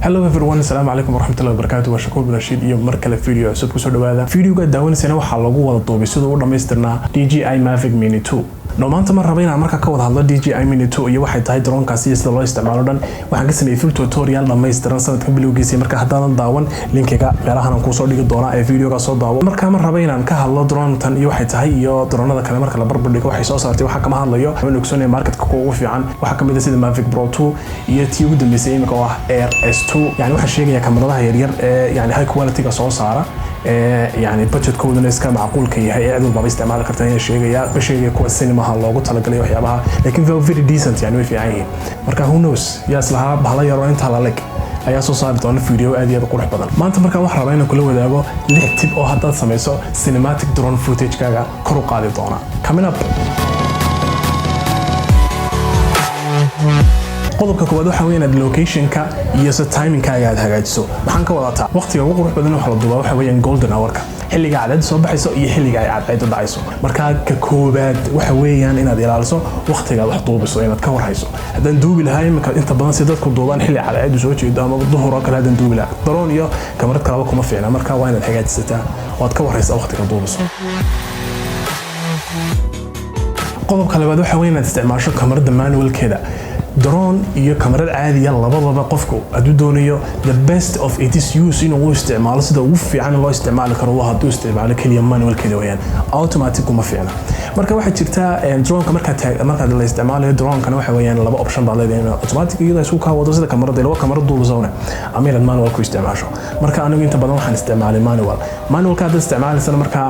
Hello everyone, assalamu alaikum warahmatullahi wabarakatuh. Waa Shakuur bin Rashid iyo mar kale video cusub ku soo dhawaada. Videoga daawanayna waxa lagu wada duubay sidoo uu dhameystirnaa DJI Mavic Mini 2. Maanta ma rabo inaan marka ka wada hadlo DJI Mini 2 iyo waxay tahay drone-kaasi sida loo isticmaalo dhan. Waxaan ka sameeyay full tutorial dhameystiran sanadkan bilowgiisa marka haddaan daawan linkiga meelahan aan ku soo dhigi doona ee videoga soo daawo. Marka ma rabo inaan ka hadlo drone-tan iyo waxay tahay iyo drone-nada kale marka la barbar dhigo waxay soo saartay waxa kama hadlayo. Waxaan ogsoonay marketka ugu fiican waxa kamid ah sida Mavic Pro 2 iyo tii ugu dambeysay imika oo ah Air S2. يعني waxa sheegaya kamaradaha yar yar ee yani high quality ka soo saara يعني budget kooduna iska macquul ka yahay aad walba isticmaal kartaa inay sheegaya kuwa cinema loogu talagalay waxyaabaha laakiin very decent yani way fiican yihiin marka who knows yaas laha bahla yar inta la leg ayaa soo saari doona video aad iyo aad qurux badan maanta marka wax rabaa inaan kula wadaago 6 tip oo hadda sameeyso cinematic drone footage kaaga kor u qaadi doona coming up qodobka koowaad waxa weeyaan location-ka iyo timing-kaaga aad hagaajiso waxaan ka wadataa waqtiga ugu qurux badan waxa la duubaa waxa weeyaan golden hour-ka xilliga cadceed soo baxayso iyo xilliga ay cadceed u dhacayso marka ka koobaad waxa weeyaan inaad ilaaliso waqtiga wax duubiso inaad ka warhayso haddaan duubi lahayn marka inta badan si dadku duubaan xilli cadceed soo jeedo ama duhur oo kale haddaan duubi lahayn drone iyo kamarad kale kuma fiicna marka waa inaad hagaajisataa oo aad ka warhayso waqtiga duubiso qodobka labaad waxa weeyaan inaad isticmaasho kamarada manual-keeda drone iyo kamarad caadi ah labadaba qofku adu doonayo the best of it is use inuu isticmaalo sida ugu fiican loo isticmaali karo waa haduu isticmaalo kaliya manual-keeda weeyaan automatic kuma fiicna marka waxa jirta drone-ka marka la isticmaalayo drone-kana waxa weeyaan laba option baa leedahay automatic iyada isku ka wado sida kamarada laba kamarad duubsana ama inaad manual ku isticmaasho marka anigu inta badan waxaan isticmaalay manual-ka aad isticmaalaysan marka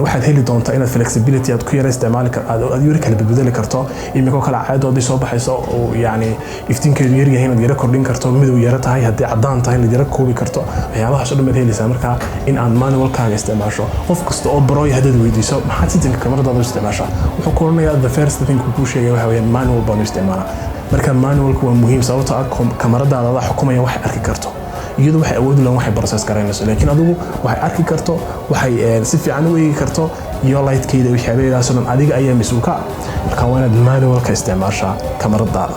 waxaad heli doontaa inaad flexibility aad ku yara isticmaali karto aad yiri kala bedeli karto imika kala caadooda soo baxayso oo yani iftiinkeedu yar yahay inaad yara kordhin karto midow yara tahay haddii cadaan tahay inaad yara koobi karto waxyaabaha soo dhammaad helaysaa marka in aan manual-kaaga isticmaasho qof kasta oo baro haddaad weydiiso maxaad sidanka kamaradaada u isticmaashaa wuxuu ku oranayaa the first thing kuu sheegay waxa weeyaan manual baan u isticmaalaa marka manual-ku waa muhiim sababtoo ah kamaradaada xukumaya waxay arki karto iyadoo waxay awood u leeyahay waxay process gareynayso laakiin adigu waxay arki karto waxay si fiican u eegi karto iyo light-keeda waxyaabahaas oo dhan adiga ayaa mas'uul ka marka waa inaad manual-ka isticmaashaa kamaradaada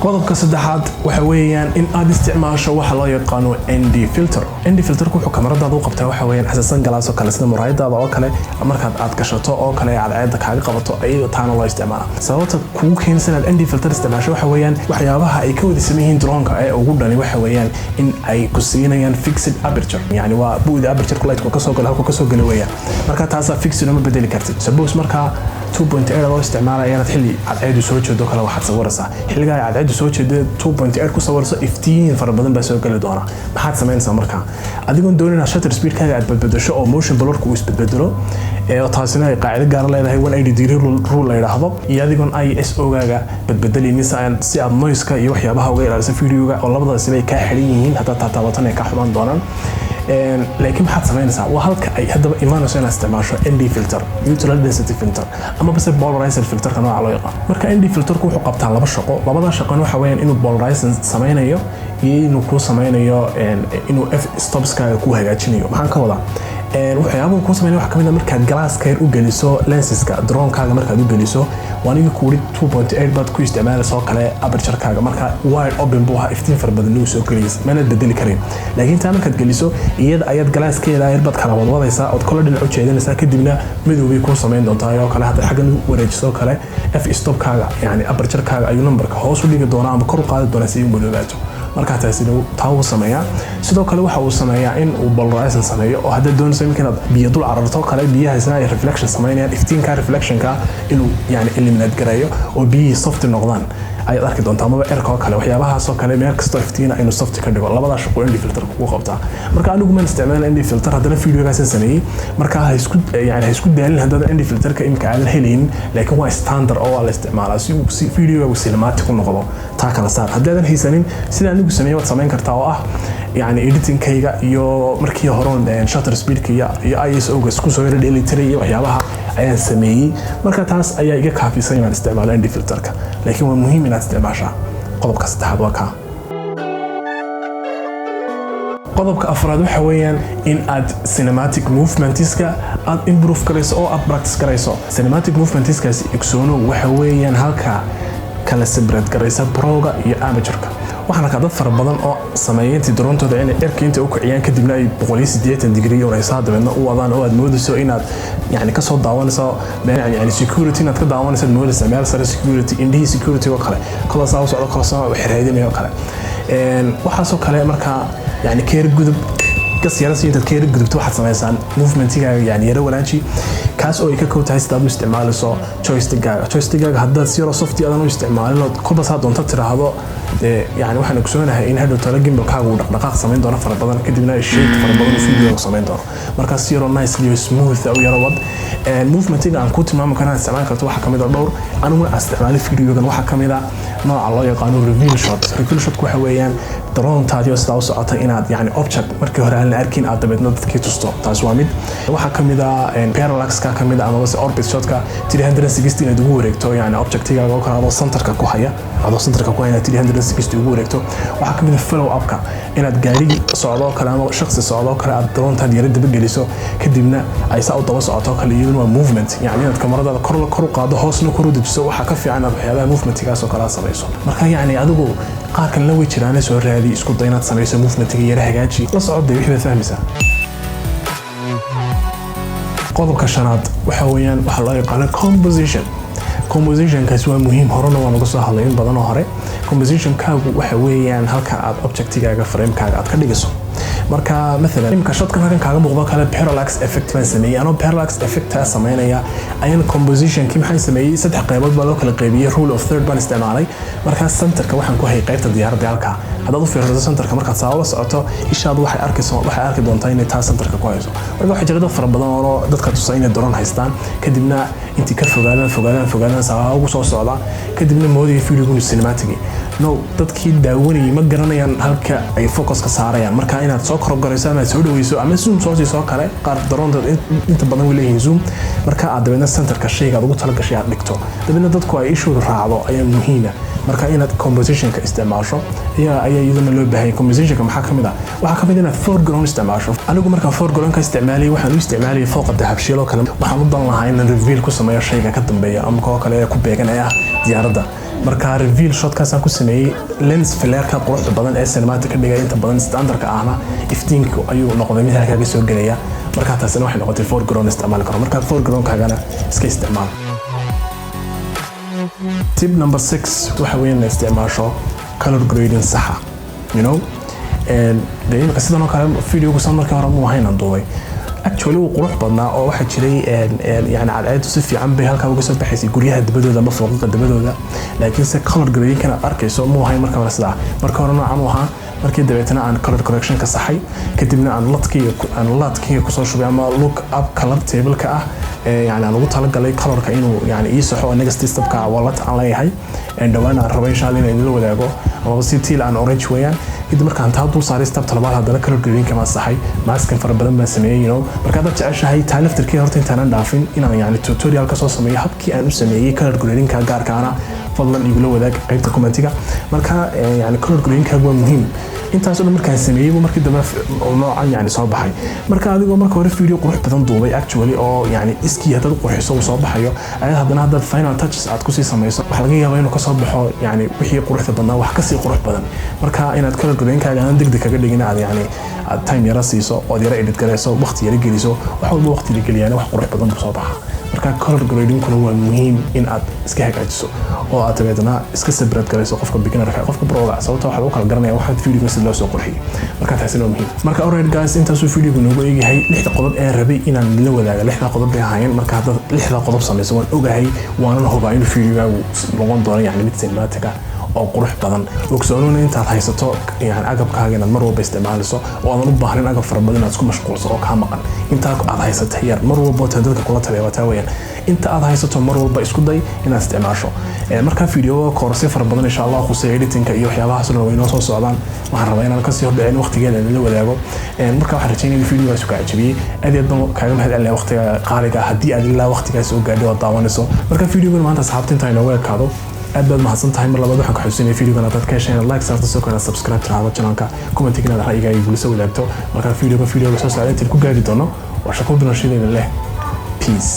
qodobka saddexaad waxa weeyaan in aad isticmaasho waxa loo yaqaan ND filter wuxuu kamaradaada u qabtaa waxa weeyaan xasasan galaas oo kale sida muraayadaada oo kale markaad aad gashato oo kale cadceedda kaaga qabato ayadoo taana loo isticmaala sababta kugu keensan aad ND filter isticmaasho waxa weeyaan waxyaabaha ay ka wada sameeyeen drone-ka ee ugu dhani waxa weeyaan in ay ku siinayaan fixed aperture yani waa buuda aperture light-ku ka soo gala halka ka soo gala weeyaan marka taas fixed uma bedeli kartid suppose marka 2.8 loo isticmaalaya inaad xilli cadceedu soo jeedo kale waxaad sawiraysaa xilliga cadceedu soo jeedo 2.8 ku sawirayso iftiin fara badan baa soo gali doona maxaad sameynaysaa marka adigoon doonayna shutter speed-kaaga aad badbadasho oo motion blur-ku uu isbedbedelo ee taasina ay qaacido gaar leedahay 180 degree rule la yiraahdo iyo adigoon ISO-gaaga badbedelaynin si aad noise-ka iyo waxyaabaha uga ilaaliso video-ga oo labadaas ay ka xiran yihiin hatta taabatan ay ka xumaan doonaan laakiin maxaad sameynaysaa waa halka ay hadaba imaanayso inaad isticmaasho ND filter neutral density filter ama base polarizer filter-ka nooca loo yaqaan marka ND filter-ku wuxuu qabtaa laba shaqo labada shaqo waxa weeyaan inuu polarizer sameynayo iyo inuu ku sameynayo inuu f stops-kaaga ku hagaajinayo maxaan ka wadaa waxyaabaha ku sameeyay waxa kamid ah markaad glass-ka yar u geliso lenses-ka drone-kaaga markaad u geliso waaniga kuuri 2.8 baad ku isticmaalayso kale aperture-kaaga marka wide open buu ahaa iftiin far badan uu soo kaliis mana bedeli karin laakiin taa markaad geliso iyada ayaad glass-keeda yar baad kala wadwadaysaa oo kala dhinac u jeedinaysaa kadibna midowbay ku sameyn doontaa oo kale hadda xagan wareejiso kale f stop-kaaga yani aperture-kaaga ayuu numberka hoos u dhigi doonaa ama kor u qaadi doonaa si uu madoobato marka taasi taa uu sameeyaa sidoo kale waxa uu sameeyaa in uu polarizer sameeyo oo hadda doonayso inaad biyo dul cararto kale biyahaasna ay reflection sameeyaan iftiinka reflection-ka inuu yani eliminate gareeyo oo biyihii soft noqdaan ayaad arki doontaa ama erka oo kale waxyaabahaas oo kale meel kasta iftiina inuu soft ka dhigo labada shaqo ND filter ku qabtaa marka anigu ma isticmaalo ND filter hadana videogaas sameeyay marka ha isku daalin hadana ND filterka imka aan helin laakiin waa standard oo la isticmaalaa si videoga cinematic u noqdo taa kala saar hadaan haysanin sida anigu sameeyay waad sameyn kartaa oo ah editing kayga iyo markii hore shutter speed iyo ISO ga isku soo dheelitiray iyo waxyaabaha ayaan sameeyay marka taas ayaa iga kaafisay inaan isticmaalo ND filterka laakiin waa muhiim inaad isticmaashaa qodobka saddexaad waa ka qodobka afraad waxa weeyaan in aad cinematic movementska aad improve garayso oo aad practice garayso cinematic movementskaasi ogsoono waxa weeyaan halka kala separate garaysa pro-ga iyo amateur-ka waxaan arkaa dad fara badan oo sameeyay intii droontooda inay erkiinta u kiciyaan kadibna ay 180 degree oo dabeedna u wadaan oo aad moodayso inaad ka soo daawanayso security inaad ka daawanayso moodayso meel sare security indhihi security oo kale kala soo socdo kala soo xiriirinayo kale waxaasoo kale marka keer gudub kasiyarasi inta keer gudubto waxaad sameysaan yara walaaji kaas oo ay ka koob tahay sidaad u isticmaalayso joystickkaaga haddaad si yaro softi aadan u isticmaalin kolba saa doonta tiraahdo waxaan ogsoonahay in hadhow tala gimbalkaaga uu dhaqdhaqaaq samayn doono fara badan kadibna shake fara badan video samayn doono marka si yaro nice iyo smooth u yaro wad movementiga aan ku tilmaamo kana isticmaali karto waxa kamid ah dhowr aniguna isticmaali videogan waxa kamid ah nooca loo yaqaan reveal shot waxa weeyaan droontaadii sidaa u socota inaad object markii hore aan la arkin aad dabeedna dadkii tusto taas waa mid waxa kamid ah parallax-ka kamid ah ama orbit shot-ka 360 inaad ugu wareegto objectigaaga oo kale adoo centerka ku haya 360 ugu wareegto waxa kamid ah follow up-ka inaad gaari socdo kale ama shakhsi socdo kale aad droontaad yara daba geliso kadibna ay saa u daba socoto kale iyaduna waa movement inaad kamaradaada kor u qaado hoosna kor u dejiso waxa ka fiican waxyaabaha movementigaas oo kale samayso marka adigu qaar kan la way jiraan soo raadi isku day inaad samayso movementiga yara hagaaji la socodday wixii fahmaysaa qodobka shanaad waxa weeyaan waxa loo yaqaan composition kaas waa muhiim horena waan uga soo hadlay in badan oo hore composition kaagu waxa weeyaan halka aad objectigaaga frame-kaaga aad ka dhigiso marka مثلا imka shotkan halkan kaaga muuqdo kale parallax effect baan sameeyay anoo parallax effect sameynaya ayaan composition kii maxay sameeyay saddex qaybood baa loo kala qaybiyay rule of third baan isticmaalay marka centerka waxaan ku hayay qaybta diyaaradda halka haddaad u fiirsato centerka markaad saa ula socoto ishaadu waxay arki doontaa inay taa centerka ku hayso marka waxaa jira dad fara badan oo dadka tusa inay drone haystaan kadibna intii ka fogaadaan saa ugu soo socda kadibna moodaya videogu cinematic no dadkii daawanayay ma garanayaan halka ay focus ka saarayaan marka inaad soo korogorayso ama soo dhaweyso ama zoom soo kale qaar daroonta inta badan way leeyihiin zoom marka aad dabeedna centerka shayga aad ugu tala gashay aad dhigto dabeedna dadku ay ishooda raacdo ayaa muhiim ah marka inaad compositionka isticmaasho ayaa iyaduna loo baahan yahay compositionka maxaa kamid ah waxa kamid inaad foreground isticmaasho anigu marka foreground ka isticmaalay waxaan u isticmaalay fooqa dahabshiil oo kale waxaan u dan lahaa inaan reveal ku sameeyo shayga ka dambeeya ama koo kale ku beegan ee ah diyaaradda marka reveal shotkaas aan ku sameeyay lens flare-ka quruxda badan ee cinematic ka dhigay inta badan standardka ahna iftiinku ayuu noqday mid halkaaga soo gelaya marka taasina waxay noqotay foreground isticmaal karo marka foreground-kaagana iska isticmaal tip number 6 waxa weeyaan la isticmaasho color grading saxa imka sidan oo kale videogu san markii hore muu ahayn aan duubay actually uu qurux badnaa oo waxa jiray cadceedu si fiican bay halkaa uga soo baxaysay guryaha dabadooda ama fooqaqa dabadooda laakiin se color grading kana arkayso muu ahayn marka hore sidaa marka hore noocan u ahaa markii dabeetana aan color correction ka saxay kadibna aan ladkiga kusoo shubay ama look up color table-ka ah aan ugu talagalay colorka inuu ii saxo oo next step-ka wallet aan leeyahay dhawaan aan rabo insha Allah inaan la wadaago ama si teal aan orange weeyaan kadib markaan taa dul saaray step talabaad haddana color grading-ka ma saxay maskan fara badan baan sameeyay marka dad jeceshahay taa laftirkii horta intaan dhaafin inaan tutorial ka soo sameeyo habkii aan u sameeyay color grading-ka gaarkaana fadlan igula wadaag qaybta commentiga marka color grading-ka waa muhiim intaas oo markaan sameeyay markii dambe noocan soo baxay marka adigoo marka hore video qurux badan duubay actually oo iskii hadda qurxiso soo baxayo ayaa haddana hadda final touches aad ku sii sameeyso waxa laga yaabaa inuu ka soo baxo wixii quruxda badnaa wax ka sii qurux badan marka inaad color grading-kaaga aan degdeg kaga dhigin aad time yara siiso oo yara edit gareyso waqti yara geliso wax walba waqti la geliyana wax qurux badan soo baxa marka color grading-kuna waa muhiim in aad iska hagaajiso oo aad tabeedna iska separate gareyso qofka beginner-ka qofka pro-ga sababtoo waxa lagu kala garanaya waxaan video si loo soo qurxiyo marka taasina waa muhiim marka alright guys intaasuu video-gu noogu eegyahay 6 qodob ee rabay inaan la wadaago 6 qodob bay ahaayeen marka hadda 6 qodob samayso waan ogahay waanan hubaa in video-gaagu noqon doono mid cinematic ah oo qurux badan ogsoonoona intaad haysato yani agabkaaga inaad mar walba isticmaaliso oo aadan u baahnayn agab fara badan inaad isku mashquulsan oo kaa maqan intaa aad haysato yar mar walba dadka kula taliya wataa weeyaan inta aad haysato mar walba isku day inaad isticmaasho marka fiidiyoga koorsi fara badan insha Allah khusay editingka iyo waxyaabahaas oo way noo soo socdaan waxaan rabaa inaan ka sii hordhicin waqtigeena la wadaago marka waxaan rajaynayaa in fiidiyogaas ka cajibiyo aad iyo aad kaaga mahadcelinayaa waqtiga qaaliga haddii aad ilaa waqtigaas oo gaadhay oo daawanayso marka fiidiyogan maanta asxaabta inta inoo wadaagado aad baad mahadsan tahay mar labaad waxaan ku xusuusinaya fiidiyogan aad ka hesheen like saarto soo kana subscribe tiraahdo channelka comment-igana ra'yigaaga igu soo wadaagto marka fiidiyoga soo socda inta ku gaari doono waa shaqo binashadayna leh peace